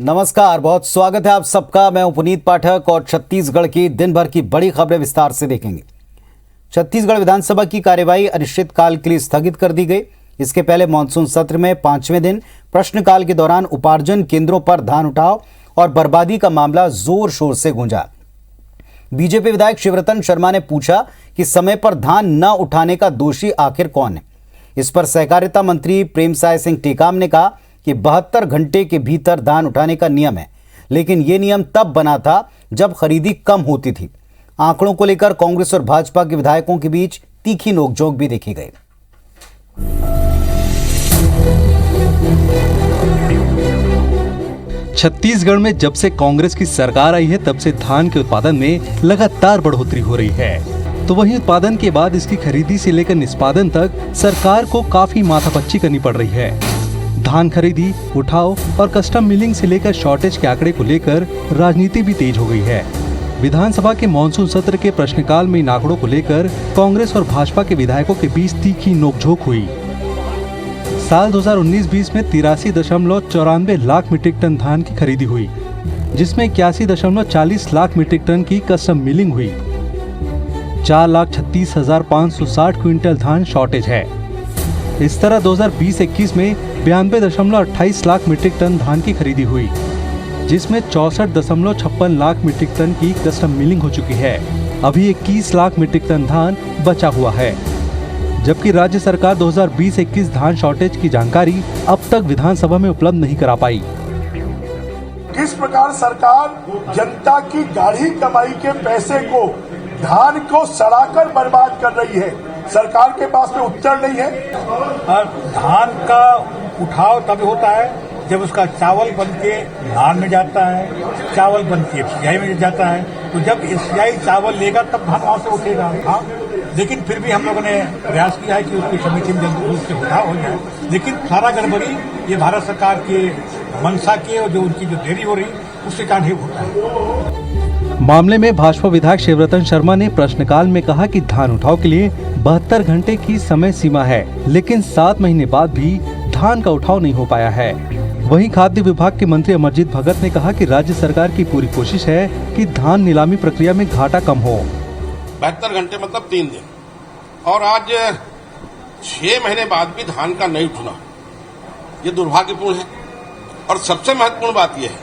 नमस्कार, बहुत स्वागत है आप सबका। मैं हूं पुनीत पाठक और छत्तीसगढ़ की दिन भर की बड़ी खबरें विस्तार से देखेंगे। छत्तीसगढ़ विधानसभा की कार्यवाही अनिश्चितकाल के लिए स्थगित कर दी गई। इसके पहले मानसून सत्र में 5वें दिन प्रश्नकाल के दौरान उपार्जन केंद्रों पर धान उठाव और बर्बादी का मामला जोर शोर से गूंजा। बीजेपी विधायक शिवरतन शर्मा ने पूछा कि समय पर धान न उठाने का दोषी आखिर कौन है। इस पर सहकारिता मंत्री प्रेमसाय सिंह टेकाम ने कहा कि 72 घंटे के भीतर धान उठाने का नियम है, लेकिन यह नियम तब बना था जब खरीदी कम होती थी। आंकड़ों को लेकर कांग्रेस और भाजपा के विधायकों के बीच तीखी नोकझोंक भी देखी गई। छत्तीसगढ़ में जब से कांग्रेस की सरकार आई है तब से धान के उत्पादन में लगातार बढ़ोतरी हो रही है, तो वहीं उत्पादन के बाद इसकी खरीदी से लेकर निष्पादन तक सरकार को काफी माथापच्ची करनी पड़ रही है। धान खरीदी, उठाव और कस्टम मिलिंग से लेकर शॉर्टेज के आंकड़े को लेकर राजनीति भी तेज हो गई है। विधानसभा के मानसून सत्र के प्रश्नकाल में इन आंकड़ों को लेकर कांग्रेस और भाजपा के विधायकों के बीच तीखी नोकझोंक हुई। साल 2019-20 में 83.94 लाख मीट्रिक टन धान की खरीदी हुई, जिसमें 81.40 लाख मीट्रिक टन की कस्टम मिलिंग हुई। 4,36,560 क्विंटल धान शॉर्टेज है। इस तरह 2020-21 में 92.28 लाख मीट्रिक टन धान की खरीदी हुई, जिसमें 64.56 लाख मीट्रिक टन की कस्टम मिलिंग हो चुकी है। अभी 21 लाख मीट्रिक टन धान बचा हुआ है, जबकि राज्य सरकार 2020-21 धान शॉर्टेज की जानकारी अब तक विधानसभा में उपलब्ध नहीं करा पाई। किस प्रकार सरकार जनता की गाढ़ी कमाई के पैसे को, धान को सड़ाकर बर्बाद कर रही है, सरकार के पास में उत्तर नहीं है। और धान का उठाव तब होता है जब उसका चावल बन के धान में जाता है, चावल बन के सिंचाई में जाता है। तो जब सिंचाई चावल लेगा तब धान वहां से उठेगा। हाँ, लेकिन फिर भी हम लोगों ने प्रयास किया है कि उसकी समिति में जल्दी रूप से उठाव हो जाए, लेकिन सारा गड़बड़ी ये भारत सरकार के मंशा के और जो उनकी जो देरी हो रही उसके कारण ही होता है। मामले में भाजपा विधायक शिवरतन शर्मा ने प्रश्नकाल में कहा कि धान उठाव के लिए 72 घंटे की समय सीमा है, लेकिन 7 महीने बाद भी धान का उठाव नहीं हो पाया है। वहीं खाद्य विभाग के मंत्री अमरजीत भगत ने कहा कि राज्य सरकार की पूरी कोशिश है कि धान नीलामी प्रक्रिया में घाटा कम हो। 72 घंटे मतलब 3 दिन, और आज 6 महीने बाद भी धान का नहीं उठना, ये दुर्भाग्यपूर्ण है। और सबसे महत्वपूर्ण बात यह है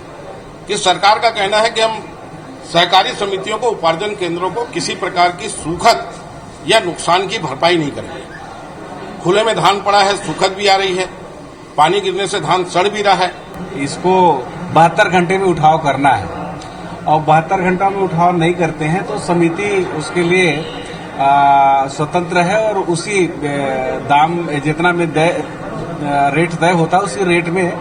कि सरकार का कहना है कि हम सहकारी समितियों को, उपार्जन केंद्रों को किसी प्रकार की सूखत या नुकसान की भरपाई नहीं करेंगे। खुले में धान पड़ा है, सूखत भी आ रही है, पानी गिरने से धान सड़ भी रहा है। इसको 72 घंटे में उठाव करना है और 72 घंटा में उठाव नहीं करते हैं तो समिति उसके लिए स्वतंत्र है और उसी दाम जितना में रेट तय होता है उसी रेट में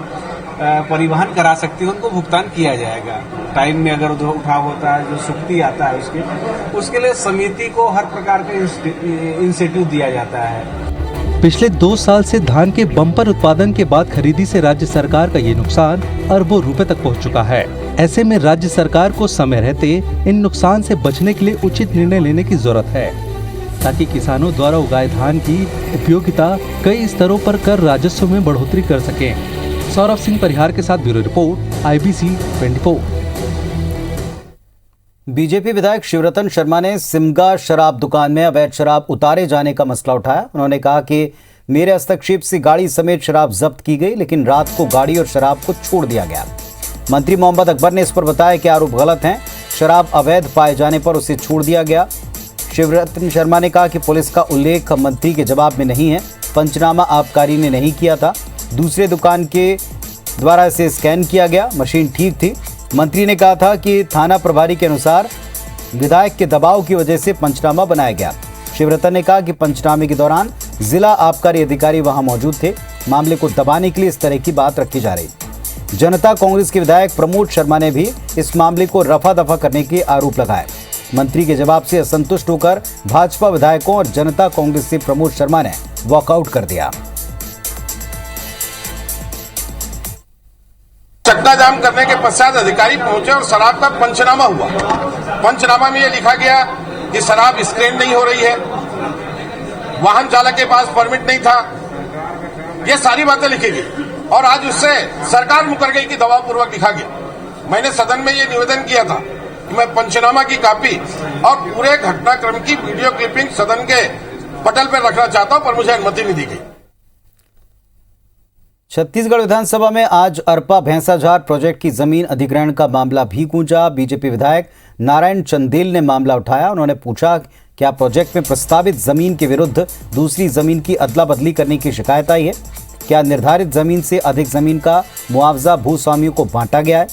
परिवहन करा सकती है, उनको भुगतान किया जाएगा। टाइम में अगर उठाव होता है, जो सुक्ति आता है उसके लिए समिति को हर प्रकार का इंसेंटिव दिया जाता है। पिछले 2 साल से धान के बम्पर उत्पादन के बाद खरीदी से राज्य सरकार का ये नुकसान अरबों रुपए तक पहुंच चुका है। ऐसे में राज्य सरकार को समय रहते इन नुकसान से बचने के लिए उचित निर्णय लेने की जरूरत है, ताकि किसानों द्वारा उगाए धान की उपयोगिता कई स्तरों पर कर राजस्व में बढ़ोतरी कर सके। सौरभ सिंह परिहार के साथ ब्यूरो रिपोर्ट, IBC 24। बीजेपी विधायक शिवरतन शर्मा ने सिमगा शराब दुकान में अवैध शराब उतारे जाने का मसला उठाया। उन्होंने कहा कि मेरे हस्तक्षेप से गाड़ी समेत शराब जब्त की गई, लेकिन रात को गाड़ी और शराब को छोड़ दिया गया। मंत्री मोहम्मद अकबर ने इस पर बताया कि आरोप गलत हैं, शराब अवैध पाए जाने पर उसे छोड़ दिया गया। शिवरतन शर्मा ने कहा कि पुलिस का उल्लेख मंत्री के जवाब में नहीं है, पंचनामा आबकारी ने नहीं किया था, दूसरे दुकान के द्वारा इसे स्कैन किया गया, मशीन ठीक थी। मंत्री ने कहा था कि थाना प्रभारी के अनुसार विधायक के दबाव की वजह से पंचनामा बनाया गया। शिवरतन ने कहा कि पंचनामे के दौरान जिला आबकारी अधिकारी वहां मौजूद थे, मामले को दबाने के लिए इस तरह की बात रखी जा रही। जनता कांग्रेस के विधायक प्रमोद शर्मा ने भी इस मामले को रफा दफा करने के आरोप लगाए। मंत्री के जवाब से असंतुष्ट होकर भाजपा विधायकों और जनता कांग्रेस से प्रमोद शर्मा ने वॉकआउट कर दिया। चक्का जाम करने के पश्चात अधिकारी पहुंचे और शराब का पंचनामा हुआ। पंचनामा में यह लिखा गया कि शराब स्क्रीन नहीं हो रही है, वाहन चालक के पास परमिट नहीं था, ये सारी बातें लिखी गई। और आज उससे सरकार मुकर गई कि दबावपूर्वक लिखा गया। मैंने सदन में ये निवेदन किया था कि मैं पंचनामा की कॉपी और पूरे घटनाक्रम की वीडियो क्लिपिंग सदन के पटल पर रखना चाहता हूं, पर मुझे अनुमति नहीं दी गई। छत्तीसगढ़ विधानसभा में आज अरपा भैंसाझार प्रोजेक्ट की जमीन अधिग्रहण का मामला भी गूंजा। बीजेपी विधायक नारायण चंदेल ने मामला उठाया। उन्होंने पूछा क्या प्रोजेक्ट में प्रस्तावित जमीन के विरुद्ध दूसरी जमीन की अदला बदली करने की शिकायत आई है? क्या निर्धारित जमीन से अधिक जमीन का मुआवजा भूस्वामियों को बांटा गया है?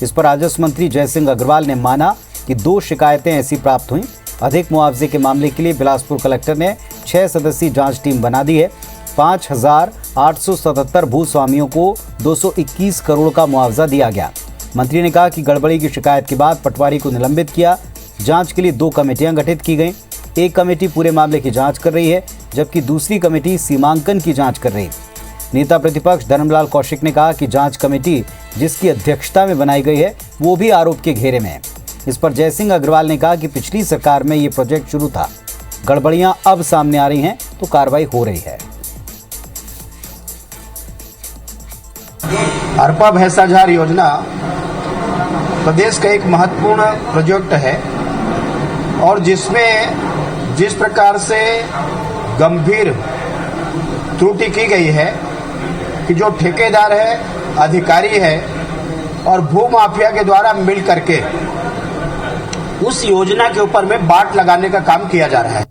इस पर राजस्व मंत्री जयसिंह अग्रवाल ने माना कि 2 शिकायतें ऐसी प्राप्त हुई। अधिक मुआवजे के मामले के लिए बिलासपुर कलेक्टर ने 6 सदस्यीय जांच टीम बना दी है। 5,877 भूस्वामियों को 221 करोड़ का मुआवजा दिया गया। मंत्री ने कहा कि गड़बड़ी की शिकायत के बाद पटवारी को निलंबित किया। जांच के लिए 2 कमेटियां गठित की गई। एक कमेटी पूरे मामले की जांच कर रही है, जबकि दूसरी कमेटी सीमांकन की जांच कर रही है। नेता प्रतिपक्ष धर्मलाल कौशिक ने कहा कि जांच कमेटी जिसकी अध्यक्षता में बनाई गई है वो भी आरोप के घेरे में है। इस पर जयसिंह अग्रवाल ने कहा कि पिछली सरकार में ये प्रोजेक्ट शुरू था, गड़बड़ियां अब सामने आ रही हैं तो कार्रवाई हो रही है। अरपा भैंसाझार योजना प्रदेश का एक महत्वपूर्ण प्रोजेक्ट है और जिसमें जिस प्रकार से गंभीर त्रुटि की गई है कि जो ठेकेदार है, अधिकारी है और भूमाफिया के द्वारा मिल करके उस योजना के ऊपर में बाट लगाने का काम किया जा रहा है।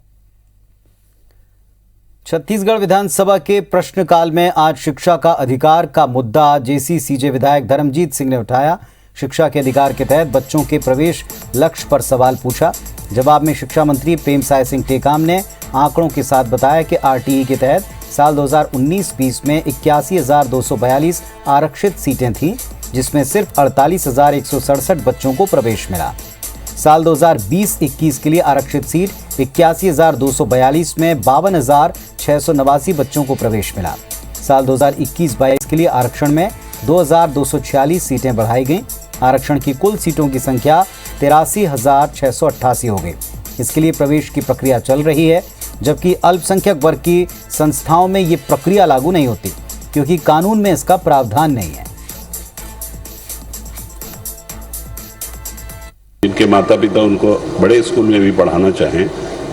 छत्तीसगढ़ विधानसभा के प्रश्नकाल में आज शिक्षा का अधिकार का मुद्दा जेसीसीजे विधायक धर्मजीत सिंह ने उठाया। शिक्षा के अधिकार के तहत बच्चों के प्रवेश लक्ष्य पर सवाल पूछा। जवाब में शिक्षा मंत्री प्रेमसाय सिंह टेकाम ने आंकड़ों के साथ बताया कि आरटीई के तहत साल 2019-20 में 81,242 आरक्षित सीटें थीं, जिसमें सिर्फ 48,167 बच्चों को प्रवेश मिला। साल 2020-21 के लिए आरक्षित सीट 81,242 में 52,689 बच्चों को प्रवेश मिला। साल 2021-22 के लिए आरक्षण में 2,246 सीटें बढ़ाई गईं। आरक्षण की कुल सीटों की संख्या 83,688 हो गई। इसके लिए प्रवेश की प्रक्रिया चल रही है, जबकि अल्पसंख्यक वर्ग की संस्थाओं में ये प्रक्रिया लागू नहीं होती, क्योंकि कानून में इसका प्रावधान नहीं है। जिनके माता पिता उनको बड़े स्कूल में भी पढ़ाना चाहें,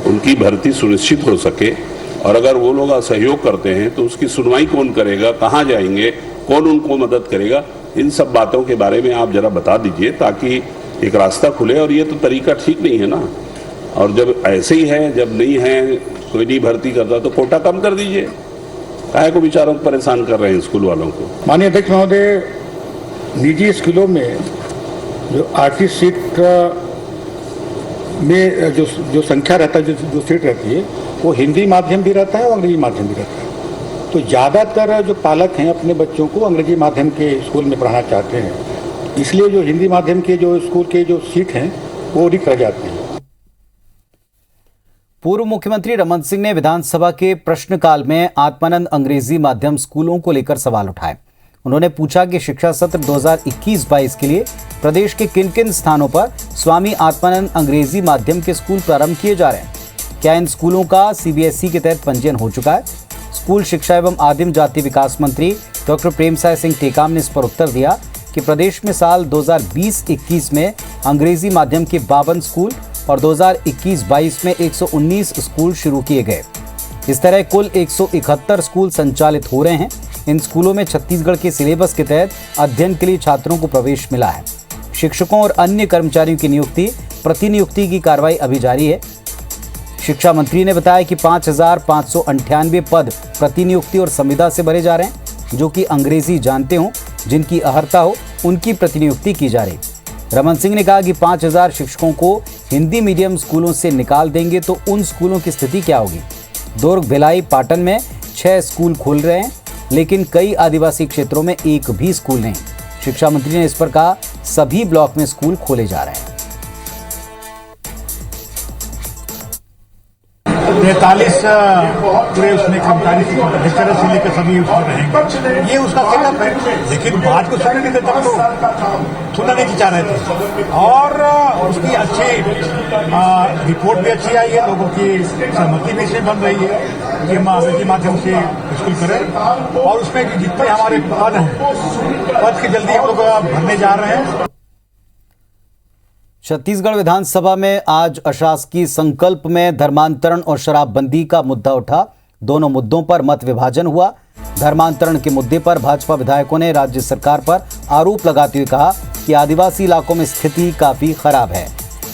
उनकी भर्ती सुनिश्चित हो सके, और अगर वो लोग असहयोग करते हैं तो उसकी सुनवाई कौन करेगा, कहाँ जाएंगे, कौन उनको मदद करेगा, इन सब बातों के बारे में आप जरा बता दीजिए ताकि एक रास्ता खुले। और ये तो तरीका ठीक नहीं है ना। और जब ऐसे ही है, जब नहीं है, कोई नहीं भर्ती करता तो कोटा कम कर दीजिए। काहे को बेचारों को परेशान कर रहे हैं स्कूल वालों को। माननीय अध्यक्ष महोदय, निजी स्कूलों में जो आरटी सीट में जो संख्या रहता है, जो सीट रहती है, वो हिंदी माध्यम भी रहता है और अंग्रेजी माध्यम भी रहता है। तो ज़्यादातर जो पालक हैं अपने बच्चों को अंग्रेजी माध्यम के स्कूल में पढ़ाना चाहते हैं, इसलिए जो हिंदी माध्यम के जो स्कूल के जो सीट हैं वो रिक्त रह जाती हैं। पूर्व मुख्यमंत्री रमन सिंह ने विधानसभा के प्रश्नकाल में आत्मानंद अंग्रेजी माध्यम स्कूलों को लेकर सवाल उठाए। उन्होंने पूछा कि शिक्षा सत्र 2021-22 के लिए प्रदेश के किन किन स्थानों पर स्वामी आत्मानंद अंग्रेजी माध्यम के स्कूल प्रारंभ किए जा रहे हैं। क्या इन स्कूलों का सीबीएसई के तहत पंजीयन हो चुका है? स्कूल शिक्षा एवं आदिम जाति विकास मंत्री डॉक्टर प्रेमसाय सिंह टेकाम ने इस पर उत्तर दिया कि प्रदेश में साल 2020-21 में अंग्रेजी माध्यम के 52 स्कूल और 2021-22 में 119 स्कूल शुरू किए गए। इस तरह कुल 171 स्कूल संचालित हो रहे हैं। इन स्कूलों में छत्तीसगढ़ के सिलेबस के तहत अध्ययन के लिए छात्रों को प्रवेश मिला है। शिक्षकों और अन्य कर्मचारियों की नियुक्ति, प्रतिनियुक्ति की कार्रवाई अभी जारी है। शिक्षा मंत्री ने बताया कि 5,598 पद प्रतिनियुक्ति और संविदा से भरे जा रहे हैं। जो कि अंग्रेजी जानते हों, जिनकी अहर्ता हो, उनकी प्रतिनियुक्ति की जा रही। रमन सिंह ने कहा कि 5,000 शिक्षकों को हिंदी मीडियम स्कूलों से निकाल देंगे तो उन स्कूलों की स्थिति क्या होगी। दुर्ग, भिलाई, पाटन में 6 स्कूल खोल रहे हैं, लेकिन कई आदिवासी क्षेत्रों में एक भी स्कूल नहीं। शिक्षा मंत्री ने इस पर कहा सभी ब्लॉक में स्कूल खोले जा रहे हैं। 43 पूरे उसमें कर्मचारी लेक्चरर से लेकर सभी उसमें रहेंगे, ये उसका सेटअप है। लेकिन बात को सुनने नहीं देते, तब तो सुनना नहीं चाह रहे थे। और उसकी अच्छी रिपोर्ट भी अच्छी आई है, लोगों की सहमति भी इसमें बन रही है कि हम अंग्रेजी माध्यम से स्कूल करें। और उसमें जितने हमारे पद हैं, पद की जल्दी हम लोग भरने जा रहे हैं। छत्तीसगढ़ विधानसभा में आज अशासकीय संकल्प में धर्मांतरण और शराबबंदी का मुद्दा उठा। दोनों मुद्दों पर मत विभाजन हुआ। धर्मांतरण के मुद्दे पर भाजपा विधायकों ने राज्य सरकार पर आरोप लगाते हुए कहा कि आदिवासी इलाकों में स्थिति काफी खराब है,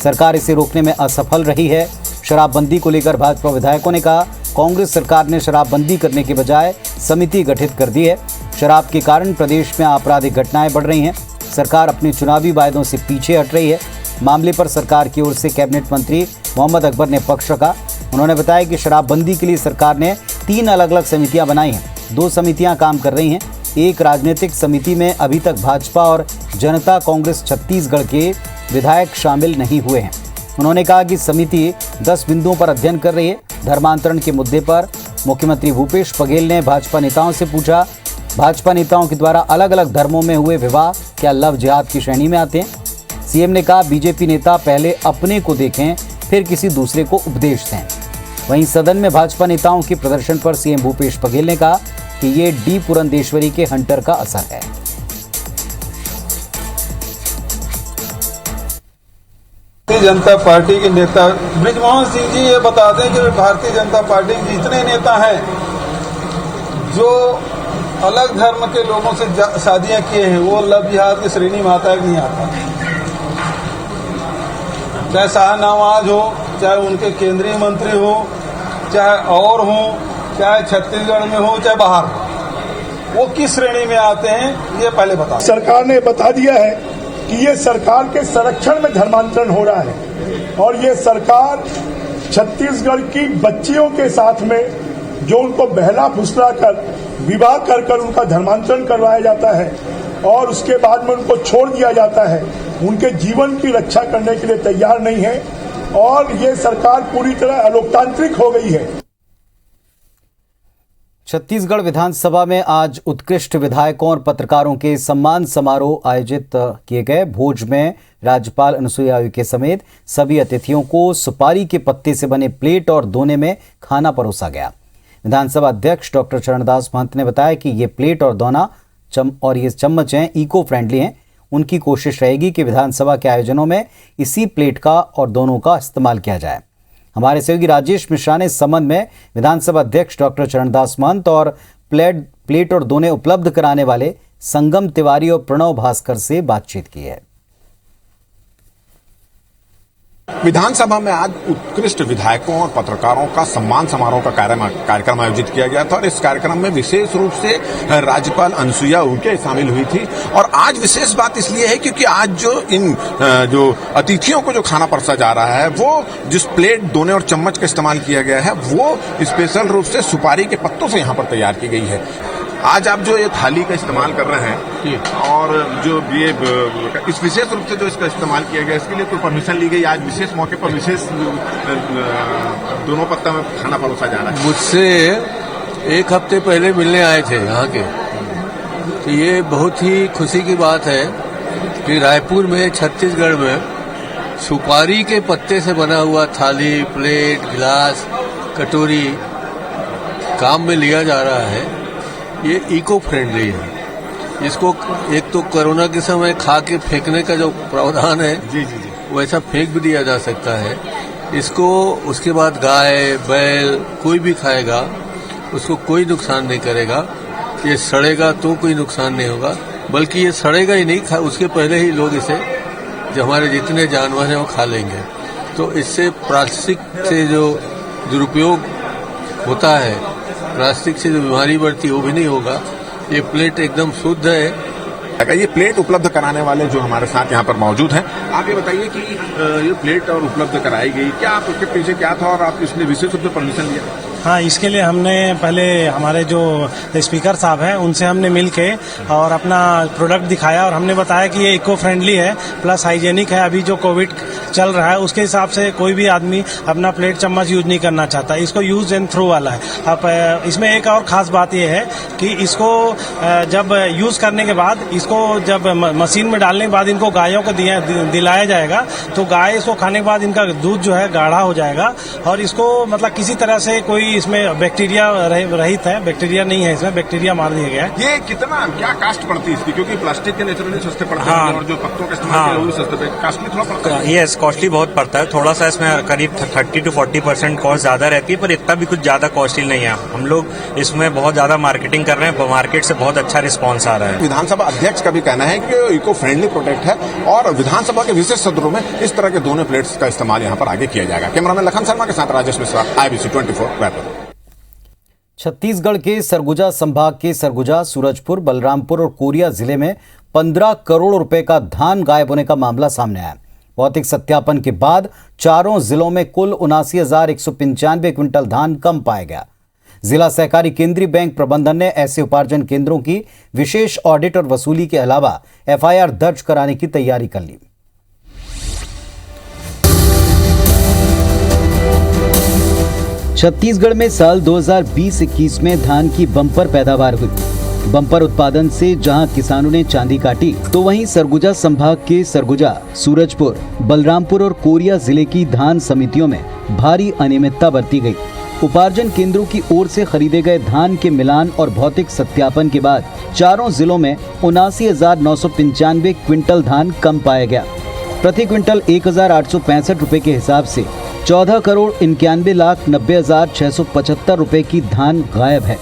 सरकार इसे रोकने में असफल रही है। शराबबंदी को लेकर भाजपा विधायकों ने कहा, कांग्रेस सरकार ने शराबबंदी करने के बजाय समिति गठित कर दी है। शराब के कारण प्रदेश में आपराधिक घटनाएं बढ़ रही हैं। सरकार अपने चुनावी वायदों से पीछे हट रही है। मामले पर सरकार की ओर से कैबिनेट मंत्री मोहम्मद अकबर ने पक्ष रखा। उन्होंने बताया कि शराबबंदी के लिए सरकार ने 3 अलग अलग समितियां बनाई हैं। 2 समितियां काम कर रही हैं। एक राजनीतिक समिति में अभी तक भाजपा और जनता कांग्रेस छत्तीसगढ़ के विधायक शामिल नहीं हुए हैं। उन्होंने कहा कि समिति 10 बिंदुओं पर अध्ययन कर रही है। धर्मांतरण के मुद्दे पर मुख्यमंत्री भूपेश बघेल ने भाजपा नेताओं से पूछा, भाजपा नेताओं के द्वारा अलग अलग धर्मों में हुए विवाह क्या लव जिहाद की श्रेणी में आते हैं? सीएम ने कहा, बीजेपी नेता पहले अपने को देखें, फिर किसी दूसरे को उपदेश दें। वहीं सदन में भाजपा नेताओं के प्रदर्शन पर सीएम भूपेश बघेल ने कहा कि ये डी पुरंदेश्वरी के हंटर का असर है। भारतीय जनता पार्टी के नेता बृजमोहन सिंह जी ये बता दें कि भारतीय जनता पार्टी के जितने नेता हैं जो अलग धर्म के लोगों से शादियां किए हैं, वो लव जिहाद की श्रेणी में आता है कि नहीं आता? चाहे शाहनवाज हो, चाहे उनके केंद्रीय मंत्री हो, चाहे और हो, चाहे छत्तीसगढ़ में हो, चाहे बाहर हो, वो किस श्रेणी में आते हैं ये पहले बता। सरकार ने बता दिया है कि ये सरकार के संरक्षण में धर्मांतरण हो रहा है और ये सरकार छत्तीसगढ़ की बच्चियों के साथ में जो उनको बहला फुसला कर विवाह कर कर उनका धर्मांतरण करवाया जाता है और उसके बाद में उनको छोड़ दिया जाता है, उनके जीवन की रक्षा करने के लिए तैयार नहीं है और ये सरकार पूरी तरह अलोकतांत्रिक हो गई है। छत्तीसगढ़ विधानसभा में आज उत्कृष्ट विधायकों और पत्रकारों के सम्मान समारोह आयोजित किए गए। भोज में राज्यपाल अनुसुईया उइके समेत सभी अतिथियों को सुपारी के पत्ते से बने प्लेट और दोने में खाना परोसा गया। विधानसभा अध्यक्ष डॉक्टर चरणदास महंत ने बताया कि ये प्लेट और दोना और ये चम्मच हैं इको फ्रेंडली हैं। उनकी कोशिश रहेगी कि विधानसभा के आयोजनों में इसी प्लेट का और दोनों का इस्तेमाल किया जाए। हमारे सहयोगी राजेश मिश्रा ने इस संबंध में विधानसभा अध्यक्ष डॉक्टर चरणदास महंत और प्लेट और दोने उपलब्ध कराने वाले संगम तिवारी और प्रणव भास्कर से बातचीत की है। विधानसभा में आज उत्कृष्ट विधायकों और पत्रकारों का सम्मान समारोह का कार्यक्रम आयोजित किया गया था और इस कार्यक्रम में विशेष रूप से राज्यपाल अनुसुईया उइके शामिल हुई थी। और आज विशेष बात इसलिए है क्योंकि आज जो अतिथियों को जो खाना परोसा जा रहा है, वो जिस प्लेट, दोने और चम्मच का इस्तेमाल किया गया है, वो स्पेशल रूप से सुपारी के पत्तों से यहाँ पर तैयार की गई है। आज आप जो ये थाली का इस्तेमाल कर रहे हैं और जो ये इस विशेष रूप से जो इसका इस्तेमाल किया गया, इसके लिए कोई परमिशन ली गई? आज विशेष मौके पर विशेष दोनों पत्ता में खाना परोसा जा रहा है। मुझसे 1 हफ्ते पहले मिलने आए थे यहाँ के, तो ये बहुत ही खुशी की बात है कि रायपुर में, छत्तीसगढ़ में सुपारी के पत्ते से बना हुआ थाली, प्लेट, गिलास, कटोरी काम में लिया जा रहा है। ये इको फ्रेंडली है। इसको एक तो कोरोना के समय खा के फेंकने का जो प्रावधान है, जी, वैसा फेंक भी दिया जा सकता है। इसको उसके बाद गाय, बैल कोई भी खाएगा, उसको कोई नुकसान नहीं करेगा। ये सड़ेगा तो कोई नुकसान नहीं होगा, बल्कि ये सड़ेगा ही नहीं, उसके पहले ही लोग इसे, जो हमारे जितने जानवर हैं, वो खा लेंगे। तो इससे प्लास्टिक से जो दुरुपयोग होता है, प्लास्टिक से जो बीमारी बढ़ती है, वो भी नहीं होगा। ये प्लेट एकदम शुद्ध है। ये प्लेट उपलब्ध कराने वाले जो हमारे साथ यहाँ पर मौजूद हैं, आप ये बताइए कि ये प्लेट और उपलब्ध कराई गई, क्या आप उसके पीछे क्या था और आप इसने विशेष रूप से परमिशन लिया? हाँ, इसके लिए हमने पहले हमारे जो स्पीकर साहब हैं उनसे हमने मिल के और अपना प्रोडक्ट दिखाया और हमने बताया कि ये इको फ्रेंडली है प्लस हाइजेनिक है। अभी जो कोविड चल रहा है उसके हिसाब से कोई भी आदमी अपना प्लेट चम्मच यूज नहीं करना चाहता, इसको यूज एंड थ्रो वाला है। अब इसमें एक और खास बात यह है कि इसको जब यूज करने के बाद, इसको जब मशीन में डालने के बाद इनको गायों को दिलाया जाएगा तो गाय इसको खाने के बाद इनका दूध जो है गाढ़ा हो जाएगा और इसको मतलब किसी तरह से कोई इसमें बैक्टीरिया रहित है, बैक्टीरिया नहीं है इसमें, बैक्टीरिया मार दिया गया है। ये कितना क्या कास्ट पड़ती है इसकी, क्योंकि प्लास्टिक के नेचुरली सस्ते पड़ते हैं और जो पत्तों का इस्तेमाल किया वो सस्ते, कास्टली थोड़ा पड़ता है। यस, कॉस्टली बहुत पड़ता है, थोड़ा सा इसमें करीब 30 to 40% कॉस्ट ज्यादा रहती है, पर इतना भी कुछ ज्यादा कॉस्टली नहीं है। हम लोग इसमें बहुत ज्यादा मार्केटिंग कर रहे हैं, मार्केट से बहुत अच्छा रिस्पॉन्स आ रहा है। विधानसभा अध्यक्ष का भी कहना है कि इको फ्रेंडली प्रोडक्ट है और विधानसभा के विशेष सत्रों में इस तरह के दोनों प्लेट्स का इस्तेमाल यहाँ पर आगे किया जाएगा। कैमरामैन लखन शर्मा के साथ राजेश मिश्रा, IBC 24 रायपुर। छत्तीसगढ़ के सरगुजा संभाग के सरगुजा, सूरजपुर, बलरामपुर और कोरिया जिले में 15 करोड़ रुपए का धान गायब होने का मामला सामने आया। भौतिक सत्यापन के बाद चारों जिलों में कुल 79,195 क्विंटल धान कम पाया गया। जिला सहकारी केंद्रीय बैंक प्रबंधन ने ऐसे उपार्जन केंद्रों की विशेष ऑडिट और वसूली के अलावा FIR दर्ज कराने की तैयारी कर ली। छत्तीसगढ़ में साल 2020-21 में धान की बम्पर पैदावार हुई। बम्पर उत्पादन से जहां किसानों ने चांदी काटी, तो वहीं सरगुजा संभाग के सरगुजा, सूरजपुर, बलरामपुर और कोरिया जिले की धान समितियों में भारी अनियमितता बरती गई। उपार्जन केंद्रों की ओर से खरीदे गए धान के मिलान और भौतिक सत्यापन के बाद चारों जिलों में 79,995 क्विंटल धान कम पाया गया। प्रति क्विंटल 1,865 रुपए के हिसाब से 14,91,90,675 रुपए की धान गायब है।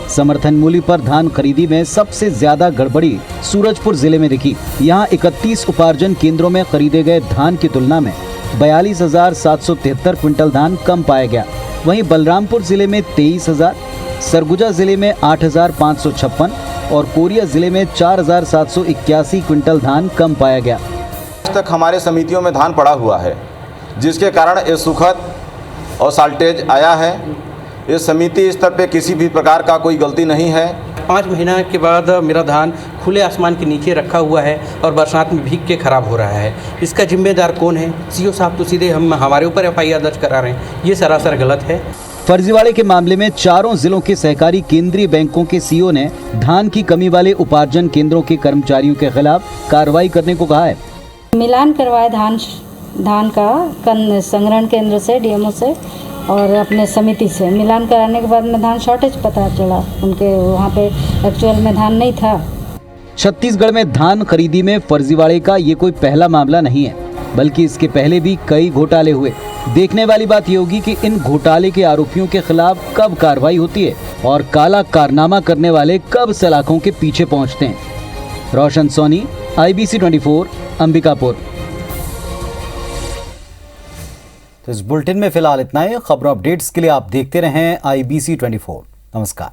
समर्थन मूल्य पर धान खरीदी में सबसे ज्यादा गड़बड़ी सूरजपुर जिले में दिखी। यहां 31 उपार्जन केंद्रों में खरीदे गए धान की तुलना में 42,773 क्विंटल धान कम पाया गया। वहीं बलरामपुर जिले में 23,000, सरगुजा जिले में 8,556 और कोरिया जिले में 4,781 क्विंटल धान कम पाया गया। आज तक हमारे समितियों में धान पड़ा हुआ है, जिसके कारण ये सुखद और साल्टेज आया है। इस समिति स्तर पे किसी भी प्रकार का कोई गलती नहीं है। 5 महीना के बाद मेरा धान खुले आसमान के नीचे रखा हुआ है और बरसात में भीग के खराब हो रहा है। इसका जिम्मेदार कौन है? CO साहब तो सीधे हमारे ऊपर FIR दर्ज करा रहे हैं। ये सरासर गलत है। फर्जीवाड़े के मामले में चारों जिलों के सहकारी केंद्रीय बैंकों के CO ने धान की कमी वाले उपार्जन केंद्रों के कर्मचारियों के खिलाफ कार्रवाई करने को कहा है। मिलान करवाए धान का संग्रहण केंद्र से, DMO से और अपने समिति से मिलान कराने के बाद में धान शॉर्टेज पता चला, उनके वहाँ पे एक्चुअल में धान नहीं था। छत्तीसगढ़ में धान खरीदी में फर्जीवाड़े का ये कोई पहला मामला नहीं है, बल्कि इसके पहले भी कई घोटाले हुए। देखने वाली बात ये होगी कि इन घोटाले के आरोपियों के खिलाफ कब कार्रवाई होती है और काला कारनामा करने वाले कब सलाखों के पीछे पहुंचते हैं। रोशन सोनी, IBC 24, अंबिकापुर। तो इस बुलेटिन में फिलहाल इतना ही। खबरों अपडेट्स के लिए आप देखते रहें IBC 24। नमस्कार।